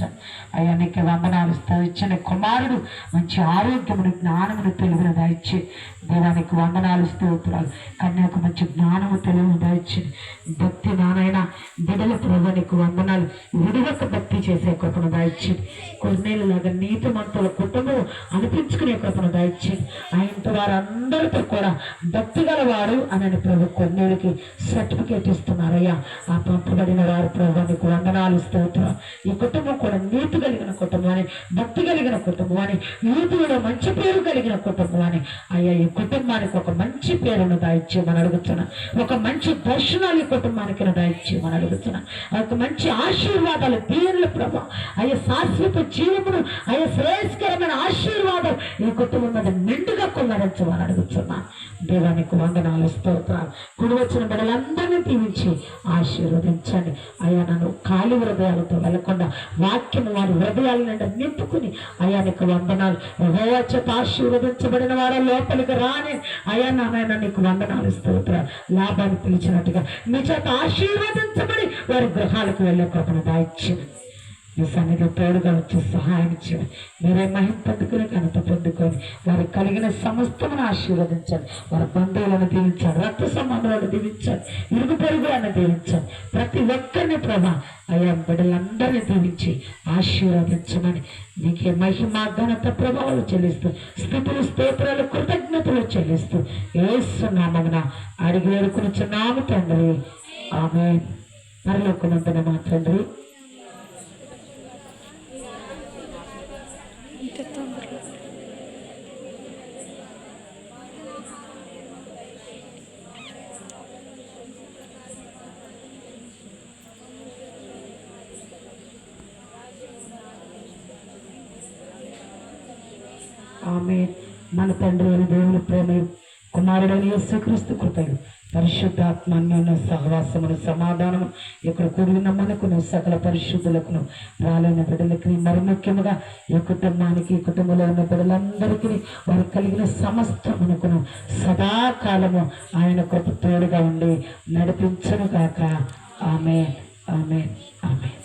నడిపించండి అయ్యా. నీకు వందనాలు ఇచ్చిన కుమారుడు మంచి ఆరోగ్యమును, జ్ఞానమును, తెలివిని దాయిచ్చి దేవానికి వందనాలు స్తోత్రాలు. కన్యాకు మంచి జ్ఞానము, తెలివిని దాయిచ్చి భక్తి నానైనా బిడల ప్రభు నీకు వందనాలు. విడువక భక్తి చేసే కృపను దాయిచ్చి కొన్నేళ్ళలాగా నీతిమంతుల కుటుంబం అనిపించుకునే కృపను దాయిచ్చి ఆ ఇంటి వారందరితో కూడా భక్తి గలవాడు అని ప్రభు కొన్నేళ్ళకి సర్టిఫికేట్ ఇస్తున్నారయ్యా. ఆ పంపబడిన వారు ప్రభు నీకు వందనాలు స్తోత్రాలు. ఈ కుటుంబం కూడా నీతి కలిగిన కుటుంబం అని, భక్తి కలిగిన కుటుంబం అని, యూతులో మంచి పేరు కలిగిన కుటుంబం అని అయ్యా. ఈ కుటుంబానికి ఒక మంచి పేరును దాయిచ్చేయమని అడుగుతున్నా. ఒక మంచి దర్శనాలు ఈ కుటుంబానికి దాయిచ్చేయమని అడుగుతున్నా. ఒక మంచి ఆశీర్వాదాలు, దీనుల ప్రభా అయ్యా, శాశ్వత జీవమును అయ్యా, శ్రేయస్కరమైన ఆశీర్వాదం ఈ కుటుంబం మీద నిండుగా కొల్లరించమని అడుగుతున్నా. దేవానికి వందనాలు స్తోత్రాలు. కుడి వచ్చిన బిడ్డలందరినీ దీవించి ఆశీర్వదించండి అయ్యా. నన్ను ఖాళీ హృదయాలతో వెళ్లకుండా వాక్యము వారి హృదయాల నుండి నింపుకుని అయ్యా నీకు వందనాలు. యెహోవా ఆశీర్వదించబడిన వారు లోపలికి రాని అయ్యా నాయన నీకు వందనాలు స్తోత్రాలు. లాభాన్ని పిలిచినట్టుగా మీ చేత ఆశీర్వదించబడి వారి గృహాలకు వెళ్ళే కృపను దాయిచ్చింది. మీ సన్నిధి తోడుగా వచ్చి సహాయం చేయండి. మీరే మహిమ పొందుకుని, ఘనత పొందుకొని వారికి కలిగిన సమస్తమును ఆశీర్వదించండి. వారి బంధువులను దీవించండి, రక్త సంబంధాలను దీవించండి, ఇరుగు పొరుగులను దీవించండి. ప్రతి ఒక్కరిని ప్రభా అయ్యా బిడ్డలందరినీ దీవించి ఆశీర్వదించమని నీకే మహిమ, ఘనత, ప్రభావాలు చెల్లిస్తూ, స్తుతులు, స్తోత్రాలు, కృతజ్ఞతలు చెల్లిస్తూ యేసు నామమున అడిగి వేడుకొనుచున్నాము తండ్రి. ఆమేన్. పరలోకమందున మా తండ్రి, ఆమేన్. మన తండ్రి అయిన దేవుని ప్రేమయు, కుమారుడైన యేసుక్రీస్తు కృపయు, పరిశుద్ధాత్మ అన్యోన్య సహవాసమును, సమాధానము ఇక్కడ కూడిన మనకును సకల పరిశుద్ధులకును రాలైన బిడ్డలకి, మరి ముఖ్యముగా ఈ కుటుంబానికి, ఈ కుటుంబంలో ఉన్న బిడ్డలందరికీ వారు కలిగిన సమస్తమునకును సదాకాలము ఆయన కృప తోడుగా ఉండి నడిపించును గాక. ఆమేన్, ఆమేన్, ఆమేన్.